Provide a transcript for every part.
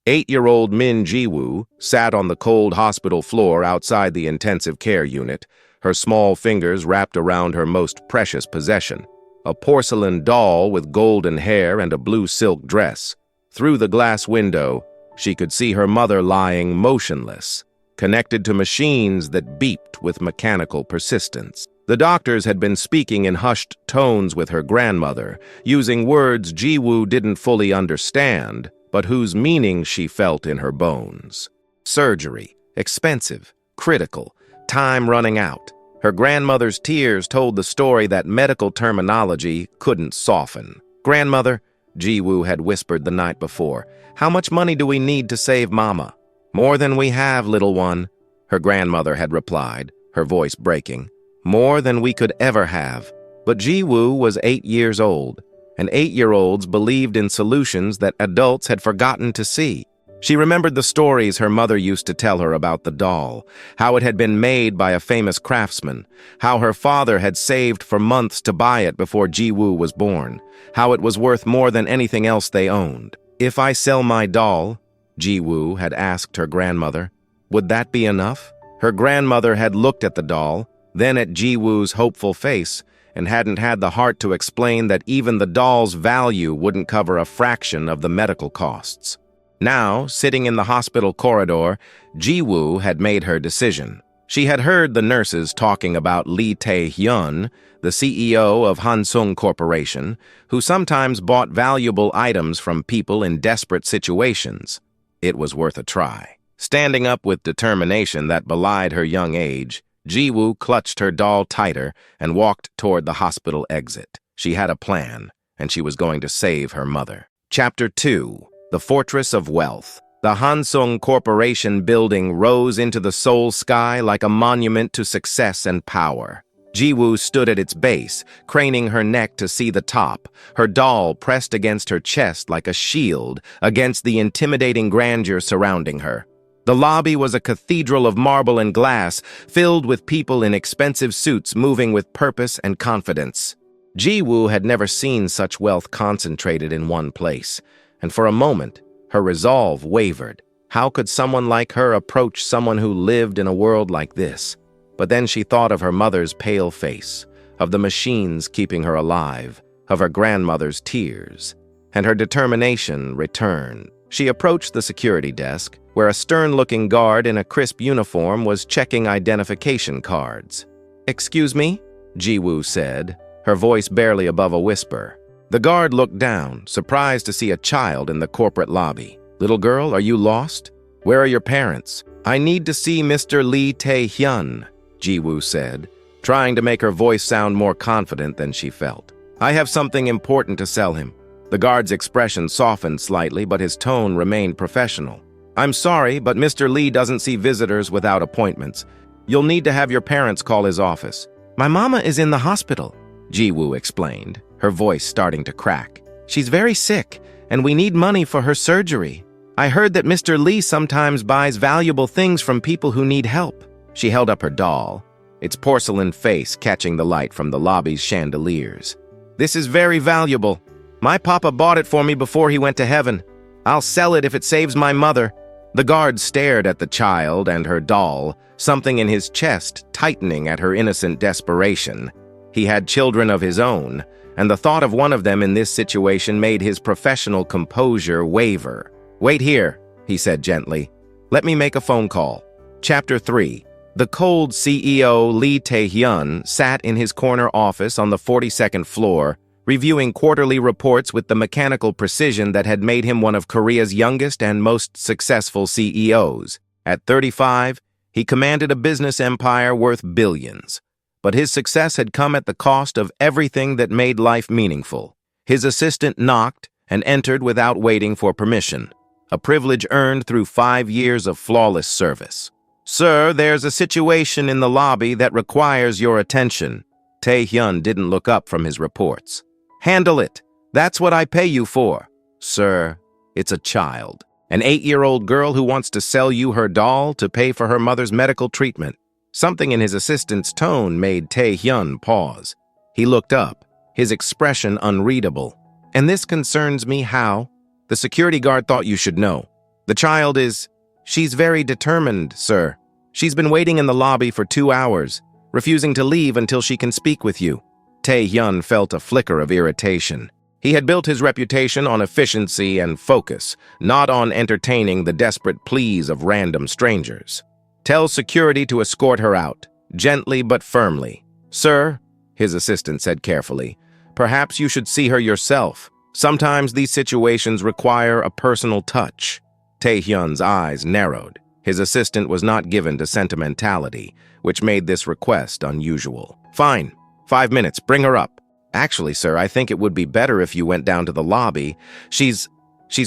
8-year-old Min Ji-woo sat on the cold hospital floor outside the intensive care unit, her small fingers wrapped around her most precious possession, a porcelain doll with golden hair and a blue silk dress. Through the glass window, she could see her mother lying motionless, connected to machines that beeped with mechanical persistence. The doctors had been speaking in hushed tones with her grandmother, using words Ji-woo didn't fully understand, but whose meaning she felt in her bones. Surgery, expensive, critical, time running out. Her grandmother's tears told the story that medical terminology couldn't soften. "Grandmother," Ji-woo had whispered the night before, "how much money do we need to save Mama?" "More than we have, little one," her grandmother had replied, her voice breaking. "More than we could ever have." But Ji-woo was 8 years old, and 8-year-olds believed in solutions that adults had forgotten to see. She remembered the stories her mother used to tell her about the doll, how it had been made by a famous craftsman, how her father had saved for months to buy it before Ji-woo was born, how it was worth more than anything else they owned. "If I sell my doll," Ji-woo had asked her grandmother, "would that be enough?" Her grandmother had looked at the doll, then at Ji-woo's hopeful face, and hadn't had the heart to explain that even the doll's value wouldn't cover a fraction of the medical costs. Now, sitting in the hospital corridor, Ji-woo had made her decision. She had heard the nurses talking about Tae-hyun, the CEO of Hansung Corporation, who sometimes bought valuable items from people in desperate situations. It was worth a try. Standing up with determination that belied her young age, Ji-woo clutched her doll tighter and walked toward the hospital exit. She had a plan, and she was going to save her mother. Chapter 2. The Fortress of Wealth. The Hansung Corporation building rose into the Seoul sky like a monument to success and power. Ji-woo stood at its base, craning her neck to see the top, her doll pressed against her chest like a shield against the intimidating grandeur surrounding her. The lobby was a cathedral of marble and glass, filled with people in expensive suits moving with purpose and confidence. Ji-woo had never seen such wealth concentrated in one place, and for a moment, her resolve wavered. How could someone like her approach someone who lived in a world like this? But then she thought of her mother's pale face, of the machines keeping her alive, of her grandmother's tears, and her determination returned. She approached the security desk, where a stern-looking guard in a crisp uniform was checking identification cards. "Excuse me?" Ji-woo said, her voice barely above a whisper. The guard looked down, surprised to see a child in the corporate lobby. "Little girl, are you lost? Where are your parents?" "I need to see Mr. Tae-hyun," Ji-woo said, trying to make her voice sound more confident than she felt. "I have something important to sell him." The guard's expression softened slightly, but his tone remained professional. "I'm sorry, but Mr. Lee doesn't see visitors without appointments. You'll need to have your parents call his office." "My mama is in the hospital," Ji-woo explained, her voice starting to crack. "She's very sick, and we need money for her surgery. I heard that Mr. Lee sometimes buys valuable things from people who need help." She held up her doll, its porcelain face catching the light from the lobby's chandeliers. "This is very valuable. My papa bought it for me before he went to heaven. I'll sell it if it saves my mother." The guard stared at the child and her doll, something in his chest tightening at her innocent desperation. He had children of his own, and the thought of one of them in this situation made his professional composure waver. "Wait here," he said gently. "Let me make a phone call." Chapter 3. The cold CEO Tae-hyun sat in his corner office on the 42nd floor, reviewing quarterly reports with the mechanical precision that had made him one of Korea's youngest and most successful CEOs. At 35, he commanded a business empire worth billions. But his success had come at the cost of everything that made life meaningful. His assistant knocked and entered without waiting for permission, a privilege earned through 5 years of flawless service. "Sir, there's a situation in the lobby that requires your attention." Tae-hyun didn't look up from his reports. "Handle it. That's what I pay you for." "Sir, it's a child. An 8-year-old girl who wants to sell you her doll to pay for her mother's medical treatment." Something in his assistant's tone made Tae-hyun pause. He looked up, his expression unreadable. "And this concerns me how?" "The security guard thought you should know." The child is... She's very determined, sir. She's been waiting in the lobby for 2 hours, refusing to leave until she can speak with you. Tae-hyun felt a flicker of irritation. He had built his reputation on efficiency and focus, not on entertaining the desperate pleas of random strangers. Tell security to escort her out, gently but firmly. Sir, his assistant said carefully, perhaps you should see her yourself. Sometimes these situations require a personal touch. Tae-hyun's eyes narrowed. His assistant was not given to sentimentality, which made this request unusual. Fine. 5 minutes. Bring her up. Actually, sir, I think it would be better if you went down to the lobby. She's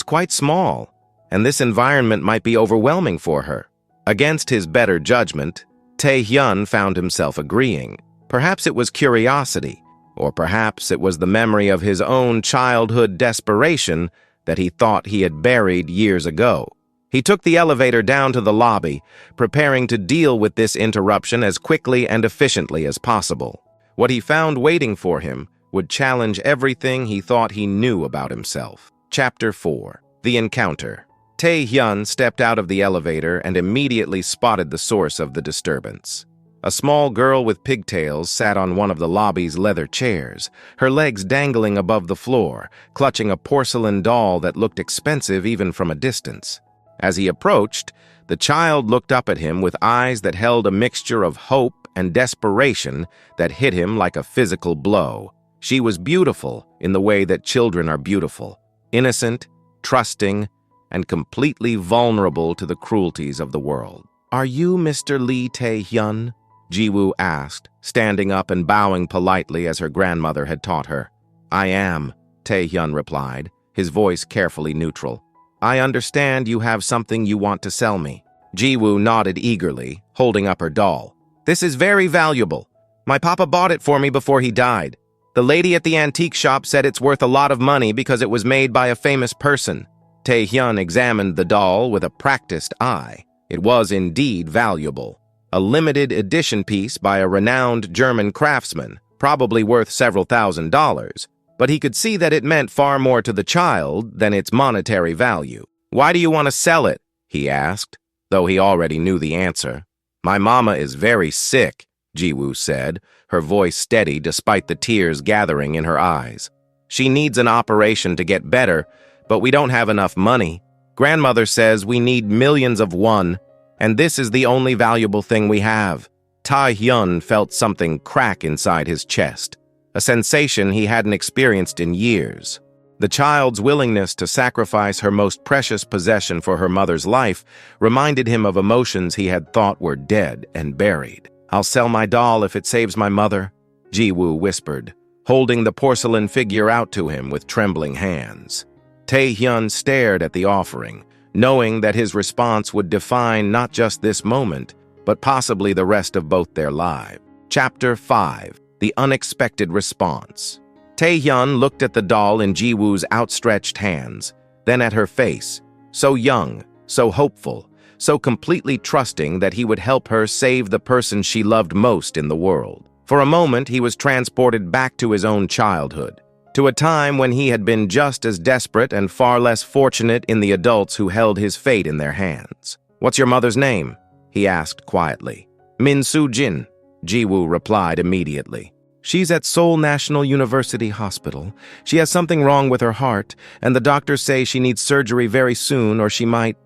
quite small, and this environment might be overwhelming for her. Against his better judgment, Tae-hyun found himself agreeing. Perhaps it was curiosity, or perhaps it was the memory of his own childhood desperation that he thought he had buried years ago. He took the elevator down to the lobby, preparing to deal with this interruption as quickly and efficiently as possible. What he found waiting for him would challenge everything he thought he knew about himself. Chapter 4. The Encounter. Tae-hyun stepped out of the elevator and immediately spotted the source of the disturbance. A small girl with pigtails sat on one of the lobby's leather chairs, her legs dangling above the floor, clutching a porcelain doll that looked expensive even from a distance. As he approached, the child looked up at him with eyes that held a mixture of hope and desperation that hit him like a physical blow. She was beautiful in the way that children are beautiful, innocent, trusting, and completely vulnerable to the cruelties of the world. "Are you Mr. Lee Tae-hyun?" Ji-woo asked, standing up and bowing politely as her grandmother had taught her. "I am," Tae-hyun replied, his voice carefully neutral. "I understand you have something you want to sell me." Ji-woo nodded eagerly, holding up her doll. "This is very valuable. My papa bought it for me before he died. The lady at the antique shop said it's worth a lot of money because it was made by a famous person." Tae-hyun examined the doll with a practiced eye. It was indeed valuable. A limited edition piece by a renowned German craftsman, probably worth several $1,000s, but he could see that it meant far more to the child than its monetary value. "Why do you want to sell it?" he asked, though he already knew the answer. "My mama is very sick," Ji-woo said, her voice steady despite the tears gathering in her eyes. "She needs an operation to get better, but we don't have enough money. Grandmother says we need millions of won, and this is the only valuable thing we have." Tae-hyun felt something crack inside his chest, a sensation he hadn't experienced in years. The child's willingness to sacrifice her most precious possession for her mother's life reminded him of emotions he had thought were dead and buried. "I'll sell my doll if it saves my mother," Ji-woo whispered, holding the porcelain figure out to him with trembling hands. Tae-hyun stared at the offering, knowing that his response would define not just this moment, but possibly the rest of both their lives. Chapter 5. The Unexpected Response. Tae-hyun looked at the doll in Ji-woo's outstretched hands, then at her face, so young, so hopeful, so completely trusting that he would help her save the person she loved most in the world. For a moment, he was transported back to his own childhood, to a time when he had been just as desperate and far less fortunate in the adults who held his fate in their hands. "What's your mother's name?" he asked quietly. "Min Soo-jin," Ji-woo replied immediately. "She's at Seoul National University Hospital. She has something wrong with her heart, and the doctors say she needs surgery very soon or she might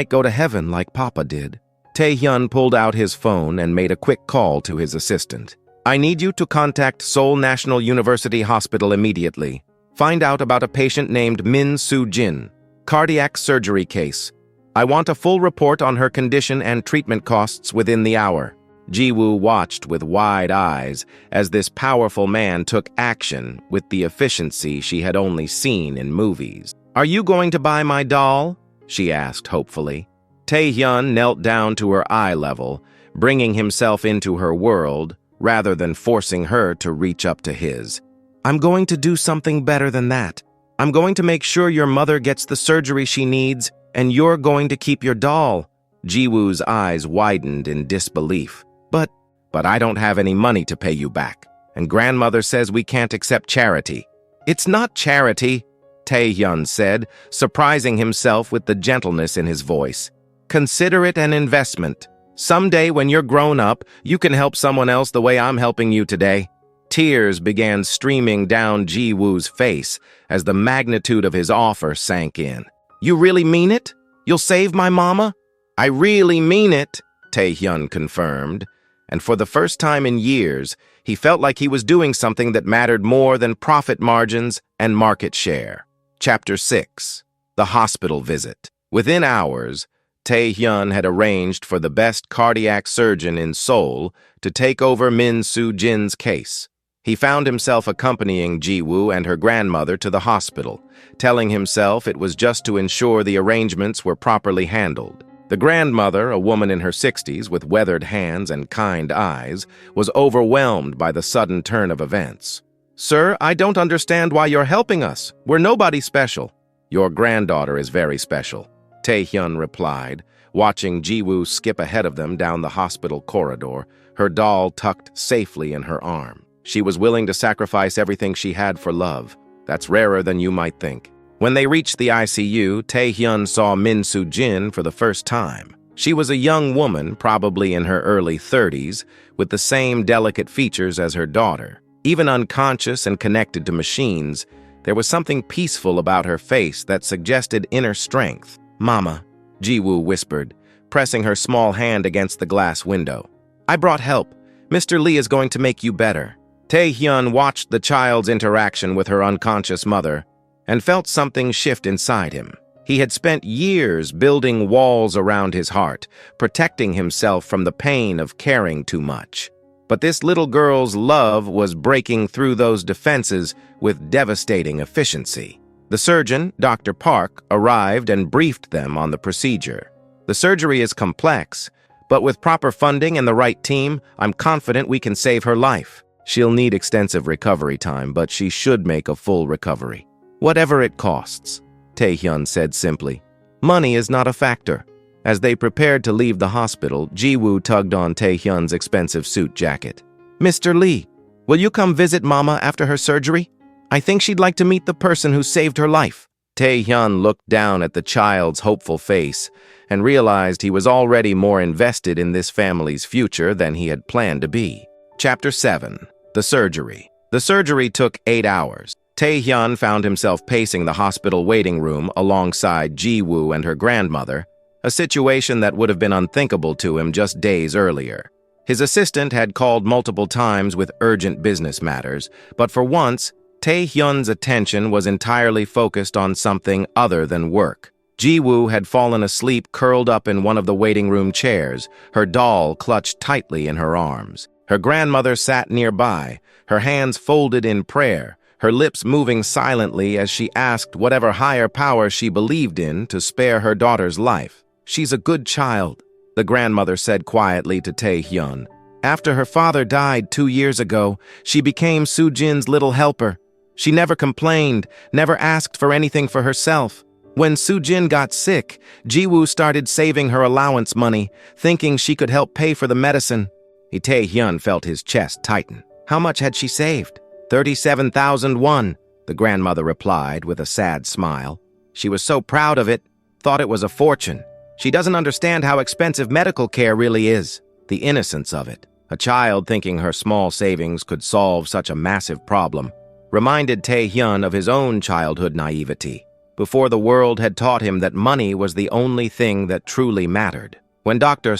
go to heaven like Papa did." Tae-hyun pulled out his phone and made a quick call to his assistant. "I need you to contact Seoul National University Hospital immediately. Find out about a patient named Min Soo-jin. Cardiac surgery case. I want a full report on her condition and treatment costs within the hour." Ji-woo watched with wide eyes as this powerful man took action with the efficiency she had only seen in movies. "Are you going to buy my doll?" she asked hopefully. Tae-hyun knelt down to her eye level, bringing himself into her world rather than forcing her to reach up to his. "I'm going to do something better than that. I'm going to make sure your mother gets the surgery she needs, and you're going to keep your doll." Ji-woo's eyes widened in disbelief. But I don't have any money to pay you back, and grandmother says we can't accept charity." "It's not charity," Tae-hyun said, surprising himself with the gentleness in his voice. Consider it an investment. Someday when you're grown up, you can help someone else the way I'm helping you today. Tears began streaming down Ji-woo's face as the magnitude of his offer sank in. You really mean it? You'll save my mama? I really mean it, Tae-hyun confirmed. And for the first time in years, he felt like he was doing something that mattered more than profit margins and market share. Chapter 6. The Hospital Visit. Within hours, Tae-hyun had arranged for the best cardiac surgeon in Seoul to take over Min Soo-jin's case. He found himself accompanying Ji-woo and her grandmother to the hospital, telling himself it was just to ensure the arrangements were properly handled. The grandmother, a woman in her 60s with weathered hands and kind eyes, was overwhelmed by the sudden turn of events. Sir, I don't understand why you're helping us. We're nobody special. Your granddaughter is very special, Tae-hyun replied, watching Ji-woo skip ahead of them down the hospital corridor, her doll tucked safely in her arm. She was willing to sacrifice everything she had for love. That's rarer than you might think. When they reached the ICU, Tae-hyun saw Min Soo-jin for the first time. She was a young woman, probably in her early 30s, with the same delicate features as her daughter. Even unconscious and connected to machines, there was something peaceful about her face that suggested inner strength. Mama, Ji-woo whispered, pressing her small hand against the glass window. I brought help. Mr. Lee is going to make you better. Tae-hyun watched the child's interaction with her unconscious mother and felt something shift inside him. He had spent years building walls around his heart, protecting himself from the pain of caring too much. But this little girl's love was breaking through those defenses with devastating efficiency. The surgeon, Dr. Park, arrived and briefed them on the procedure. The surgery is complex, but with proper funding and the right team, I'm confident we can save her life. She'll need extensive recovery time, but she should make a full recovery. Whatever it costs, Tae-hyun said simply. Money is not a factor. As they prepared to leave the hospital, Ji-woo tugged on Tae-hyun's expensive suit jacket. Mr. Lee, will you come visit Mama after her surgery? I think she'd like to meet the person who saved her life. Tae-hyun looked down at the child's hopeful face and realized he was already more invested in this family's future than he had planned to be. Chapter 7. The Surgery. The surgery took 8 hours. Tae-hyun found himself pacing the hospital waiting room alongside Ji-woo and her grandmother, a situation that would have been unthinkable to him just days earlier. His assistant had called multiple times with urgent business matters, but for once, Tae-hyun's attention was entirely focused on something other than work. Ji-woo had fallen asleep curled up in one of the waiting room chairs, her doll clutched tightly in her arms. Her grandmother sat nearby, her hands folded in prayer, her lips moving silently as she asked whatever higher power she believed in to spare her daughter's life. She's a good child, the grandmother said quietly to Tae-hyun. After her father died 2 years ago, she became Soo-jin's little helper. She never complained, never asked for anything for herself. When Soo-jin got sick, Ji-woo started saving her allowance money, thinking she could help pay for the medicine. Tae-hyun felt his chest tighten. How much had she saved? 37,000 won, the grandmother replied with a sad smile. She was so proud of it, thought it was a fortune. She doesn't understand how expensive medical care really is. The innocence of it. A child thinking her small savings could solve such a massive problem reminded Tae-hyun of his own childhood naivety, before the world had taught him that money was the only thing that truly mattered. When Dr.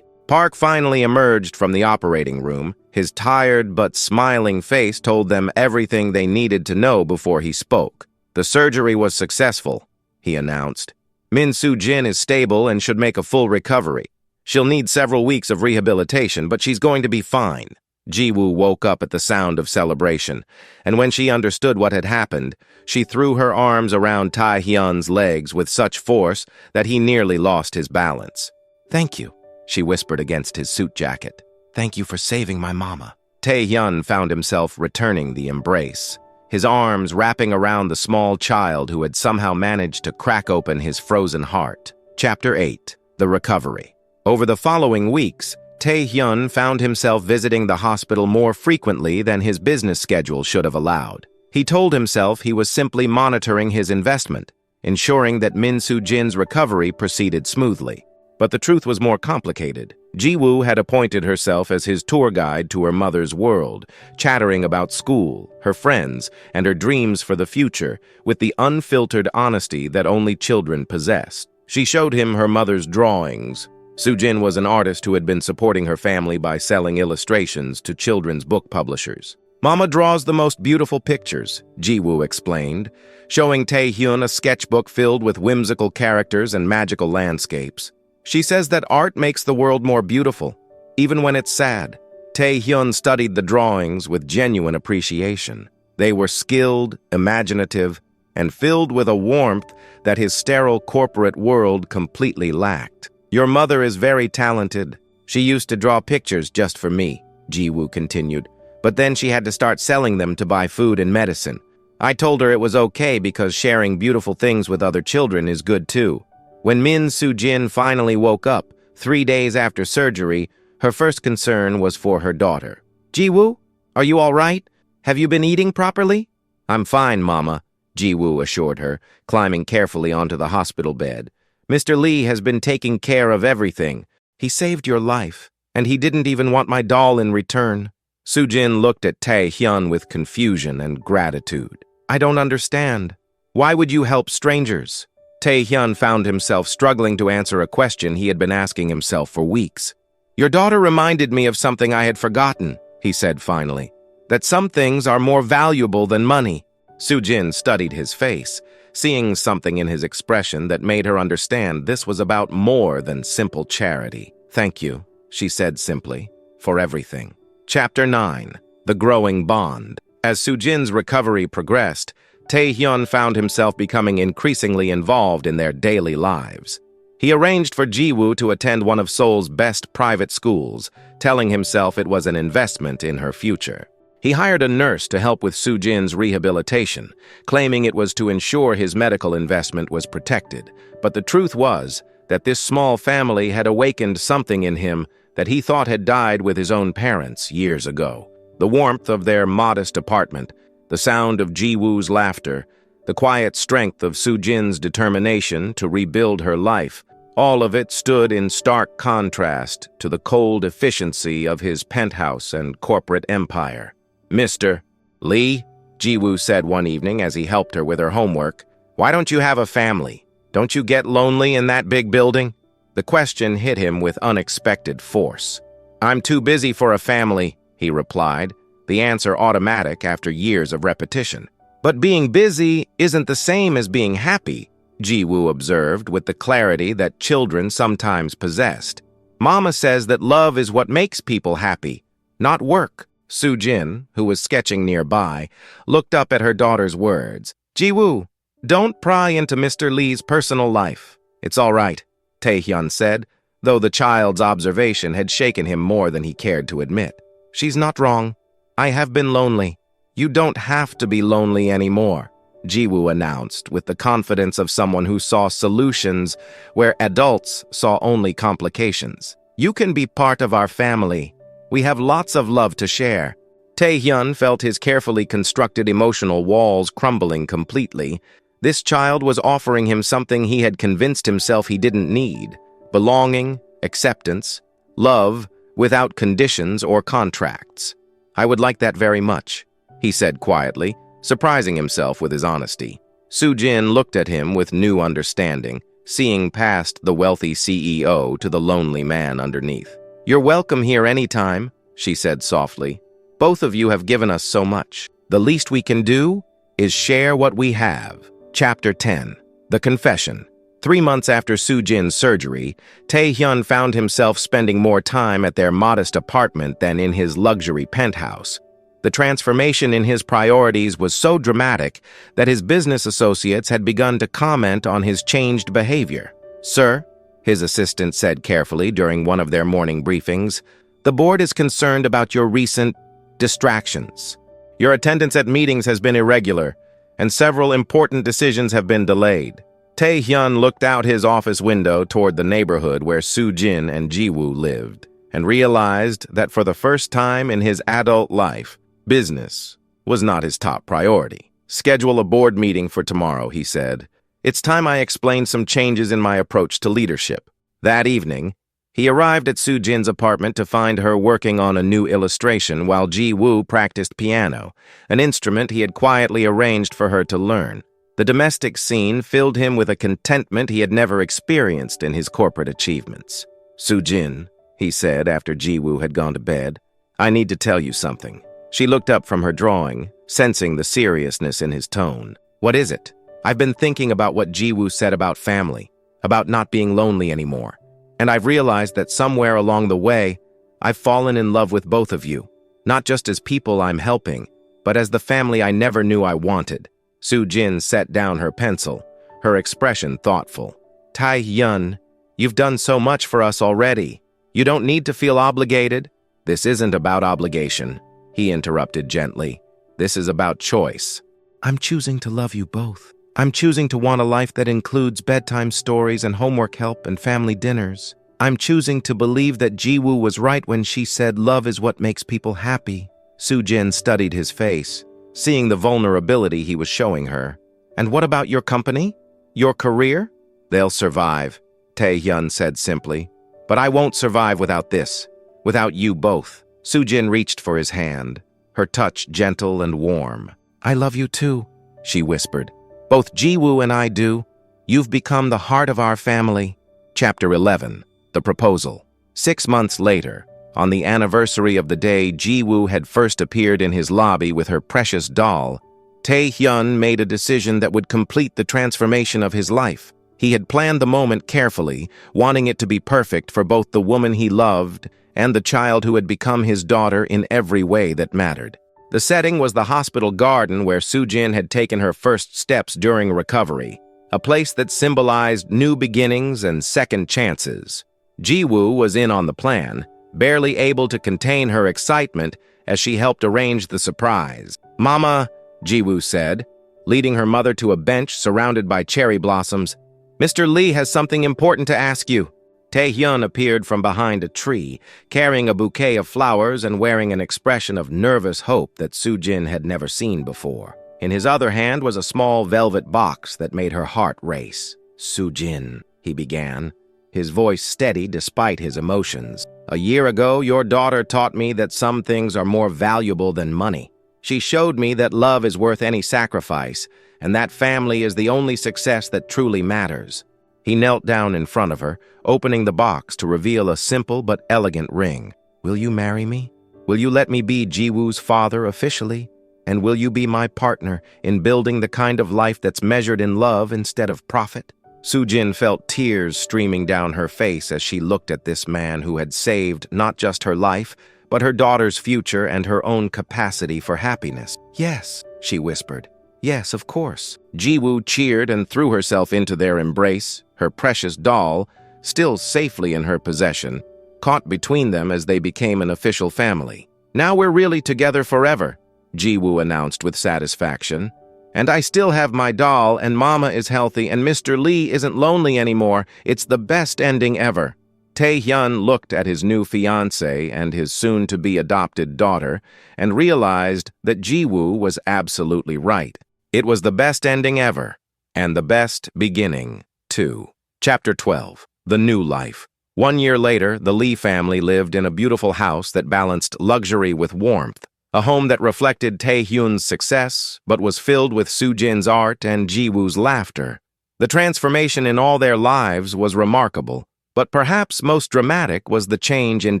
Park finally emerged from the operating room, his tired but smiling face told them everything they needed to know before he spoke. The surgery was successful, he announced. Min Soo-jin is stable and should make a full recovery. She'll need several weeks of rehabilitation, but she's going to be fine. Ji-woo woke up at the sound of celebration, and when she understood what had happened, she threw her arms around Tae-hyun's legs with such force that he nearly lost his balance. Thank you, she whispered against his suit jacket. Thank you for saving my mama. Tae-hyun found himself returning the embrace, his arms wrapping around the small child who had somehow managed to crack open his frozen heart. Chapter 8. The Recovery. Over the following weeks, Tae-hyun found himself visiting the hospital more frequently than his business schedule should have allowed. He told himself he was simply monitoring his investment, ensuring that Min Soo-jin's recovery proceeded smoothly. But the truth was more complicated. Ji-woo had appointed herself as his tour guide to her mother's world, chattering about school, her friends, and her dreams for the future with the unfiltered honesty that only children possess. She showed him her mother's drawings. Soo-jin was an artist who had been supporting her family by selling illustrations to children's book publishers. "Mama draws the most beautiful pictures," Ji-woo explained, showing Tae-hyun a sketchbook filled with whimsical characters and magical landscapes. "She says that art makes the world more beautiful, even when it's sad." Tae-hyun studied the drawings with genuine appreciation. They were skilled, imaginative, and filled with a warmth that his sterile corporate world completely lacked. "Your mother is very talented. She used to draw pictures just for me," Ji-woo continued. "But then she had to start selling them to buy food and medicine. I told her it was okay because sharing beautiful things with other children is good too." When Min Soo-jin finally woke up, 3 days after surgery, her first concern was for her daughter. "Ji-woo, are you all right? Have you been eating properly?" "I'm fine, Mama," Ji-woo assured her, climbing carefully onto the hospital bed. "Mr. Lee has been taking care of everything. He saved your life, and he didn't even want my doll in return." Soo-jin looked at Tae-hyun with confusion and gratitude. "I don't understand. Why would you help strangers?" Tae-hyun found himself struggling to answer a question he had been asking himself for weeks. "Your daughter reminded me of something I had forgotten," he said finally. "That some things are more valuable than money." Soo-jin studied his face, seeing something in his expression that made her understand this was about more than simple charity. "Thank you," she said simply, "for everything." Chapter 9. The Growing Bond. As Soo-jin's recovery progressed, Tae-hyun found himself becoming increasingly involved in their daily lives. He arranged for Ji-woo to attend one of Seoul's best private schools, telling himself it was an investment in her future. He hired a nurse to help with Soo-jin's rehabilitation, claiming it was to ensure his medical investment was protected. But the truth was that this small family had awakened something in him that he thought had died with his own parents years ago. The warmth of their modest apartment, the sound of Ji-woo's laughter, the quiet strength of Soo-jin's determination to rebuild her life, all of it stood in stark contrast to the cold efficiency of his penthouse and corporate empire. "Mr. Lee," Ji-woo said one evening as he helped her with her homework, "why don't you have a family? Don't you get lonely in that big building?" The question hit him with unexpected force. "I'm too busy for a family," he replied, the answer automatic after years of repetition. "But being busy isn't the same as being happy," Ji-woo observed with the clarity that children sometimes possessed. "Mama says that love is what makes people happy, not work." Soo-jin, who was sketching nearby, looked up at her daughter's words. "Ji-woo, don't pry into Mr. Lee's personal life." "It's all right," Tae-hyun said, though the child's observation had shaken him more than he cared to admit. "She's not wrong. I have been lonely. You don't have to be lonely anymore," Ji-woo announced with the confidence of someone who saw solutions where adults saw only complications. "You can be part of our family. We have lots of love to share." Tae-hyun felt his carefully constructed emotional walls crumbling completely. This child was offering him something he had convinced himself he didn't need: belonging, acceptance, love without conditions or contracts. "I would like that very much," he said quietly, surprising himself with his honesty. Soo-jin looked at him with new understanding, seeing past the wealthy CEO to the lonely man underneath. "You're welcome here anytime," she said softly. "Both of you have given us so much. The least we can do is share what we have." Chapter 10. The Confession. 3 months after Soo-jin's surgery, Tae-hyun found himself spending more time at their modest apartment than in his luxury penthouse. The transformation in his priorities was so dramatic that his business associates had begun to comment on his changed behavior. "Sir," his assistant said carefully during one of their morning briefings, "the board is concerned about your recent distractions. Your attendance at meetings has been irregular, and several important decisions have been delayed." Tae-hyun looked out his office window toward the neighborhood where Soo-jin and Ji-woo lived, and realized that for the first time in his adult life, business was not his top priority. Schedule a board meeting for tomorrow, he said. It's time I explained some changes in my approach to leadership. That evening, he arrived at Soo-jin's apartment to find her working on a new illustration while Ji-woo practiced piano, an instrument he had quietly arranged for her to learn. The domestic scene filled him with a contentment he had never experienced in his corporate achievements. "Soo-jin," he said after Ji-woo had gone to bed, "I need to tell you something." She looked up from her drawing, sensing the seriousness in his tone. "What is it?" "I've been thinking about what Ji-woo said about family, about not being lonely anymore. And I've realized that somewhere along the way, I've fallen in love with both of you, not just as people I'm helping, but as the family I never knew I wanted." Soo-jin set down her pencil, her expression thoughtful. "Tae-hyun, you've done so much for us already. You don't need to feel obligated." "This isn't about obligation," he interrupted gently. "This is about choice. I'm choosing to love you both. I'm choosing to want a life that includes bedtime stories and homework help and family dinners. I'm choosing to believe that Ji-woo was right when she said love is what makes people happy." Soo-jin studied his face, seeing the vulnerability he was showing her. "And what about your company? Your career?" "They'll survive," Tae-hyun said simply. "But I won't survive without this, without you both." Soo-jin reached for his hand, her touch gentle and warm. "I love you too," she whispered. "Both Ji-woo and I do. You've become the heart of our family." Chapter 11. The Proposal. 6 months later, on the anniversary of the day Ji-woo had first appeared in his lobby with her precious doll, Tae-hyun made a decision that would complete the transformation of his life. He had planned the moment carefully, wanting it to be perfect for both the woman he loved and the child who had become his daughter in every way that mattered. The setting was the hospital garden where Soo-jin had taken her first steps during recovery, a place that symbolized new beginnings and second chances. Ji-woo was in on the plan, barely able to contain her excitement as she helped arrange the surprise. "Mama," Ji-woo said, leading her mother to a bench surrounded by cherry blossoms, "Mr. Lee has something important to ask you." Tae-hyun appeared from behind a tree, carrying a bouquet of flowers and wearing an expression of nervous hope that Soo-jin had never seen before. In his other hand was a small velvet box that made her heart race. "Soo-jin," he began, his voice steady despite his emotions. "A year ago, your daughter taught me that some things are more valuable than money. She showed me that love is worth any sacrifice, and that family is the only success that truly matters." He knelt down in front of her, opening the box to reveal a simple but elegant ring. "Will you marry me? Will you let me be Ji-woo's father officially? And will you be my partner in building the kind of life that's measured in love instead of profit?" Soo-jin felt tears streaming down her face as she looked at this man who had saved not just her life, but her daughter's future and her own capacity for happiness. "Yes," she whispered. "Yes, of course." Ji-woo cheered and threw herself into their embrace, her precious doll, still safely in her possession, caught between them as they became an official family. "Now we're really together forever," Ji-woo announced with satisfaction. "And I still have my doll, and Mama is healthy, and Mr. Lee isn't lonely anymore. It's the best ending ever." Tae-hyun looked at his new fiancé and his soon-to-be adopted daughter and realized that Ji-woo was absolutely right. It was the best ending ever, and the best beginning, too. Chapter 12. The New Life. 1 year later, the Lee family lived in a beautiful house that balanced luxury with warmth, a home that reflected Tae-hyun's success but was filled with Soo-jin's art and Ji-woo's laughter. The transformation in all their lives was remarkable, but perhaps most dramatic was the change in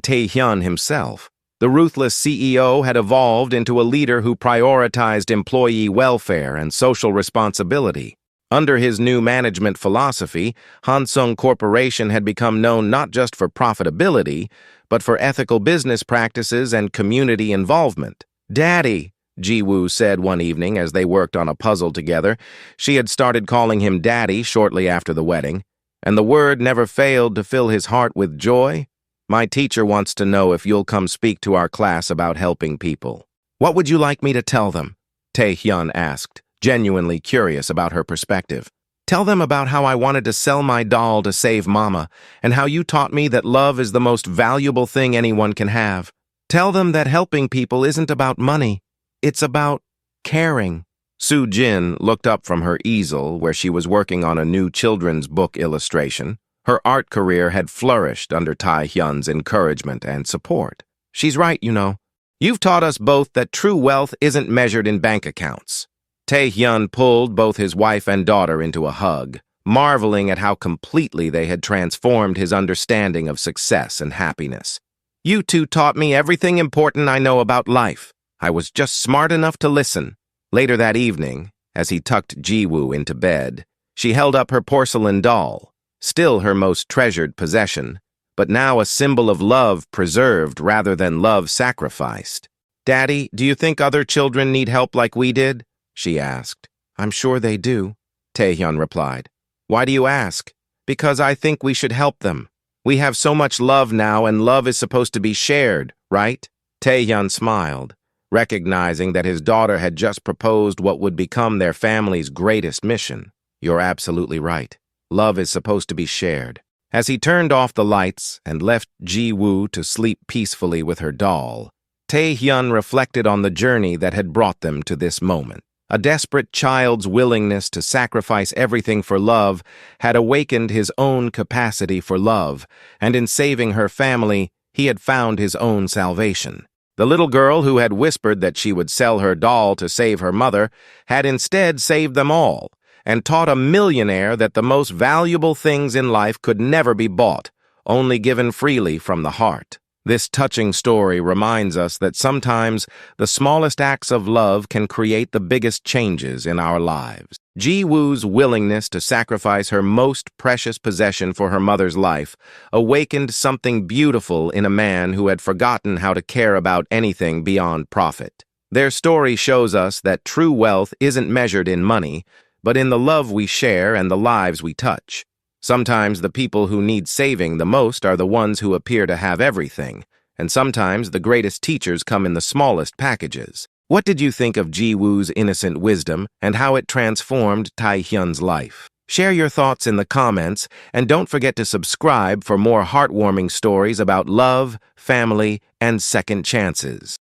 Tae-hyun himself. The ruthless CEO had evolved into a leader who prioritized employee welfare and social responsibility. Under his new management philosophy, Hansung Corporation had become known not just for profitability, but for ethical business practices and community involvement. "Daddy," Ji-woo said one evening as they worked on a puzzle together. She had started calling him Daddy shortly after the wedding, and the word never failed to fill his heart with joy. "My teacher wants to know if you'll come speak to our class about helping people." "What would you like me to tell them?" Tae-hyun asked, genuinely curious about her perspective. "Tell them about how I wanted to sell my doll to save Mama, and how you taught me that love is the most valuable thing anyone can have. Tell them that helping people isn't about money. It's about caring." Soo-jin looked up from her easel where she was working on a new children's book illustration. Her art career had flourished under Tae-hyun's encouragement and support. She's right, you know. You've taught us both that true wealth isn't measured in bank accounts. Tae-hyun pulled both his wife and daughter into a hug, marveling at how completely they had transformed his understanding of success and happiness. You two taught me everything important I know about life. I was just smart enough to listen. Later that evening, as he tucked Ji-woo into bed, she held up her porcelain doll, still her most treasured possession, but now a symbol of love preserved rather than love sacrificed. "Daddy, do you think other children need help like we did?" she asked. "I'm sure they do," Tae-hyun replied. "Why do you ask?" "Because I think we should help them. We have so much love now, and love is supposed to be shared, right?" Tae-hyun smiled, recognizing that his daughter had just proposed what would become their family's greatest mission. "You're absolutely right. Love is supposed to be shared." As he turned off the lights and left Ji-woo to sleep peacefully with her doll, Tae-hyun reflected on the journey that had brought them to this moment. A desperate child's willingness to sacrifice everything for love had awakened his own capacity for love, and in saving her family, he had found his own salvation. The little girl who had whispered that she would sell her doll to save her mother had instead saved them all, and taught a millionaire that the most valuable things in life could never be bought, only given freely from the heart. This touching story reminds us that sometimes the smallest acts of love can create the biggest changes in our lives. Ji-woo's willingness to sacrifice her most precious possession for her mother's life awakened something beautiful in a man who had forgotten how to care about anything beyond profit. Their story shows us that true wealth isn't measured in money, but in the love we share and the lives we touch. Sometimes the people who need saving the most are the ones who appear to have everything, and sometimes the greatest teachers come in the smallest packages. What did you think of Ji-woo's innocent wisdom and how it transformed Tae-hyun's life? Share your thoughts in the comments, and don't forget to subscribe for more heartwarming stories about love, family, and second chances.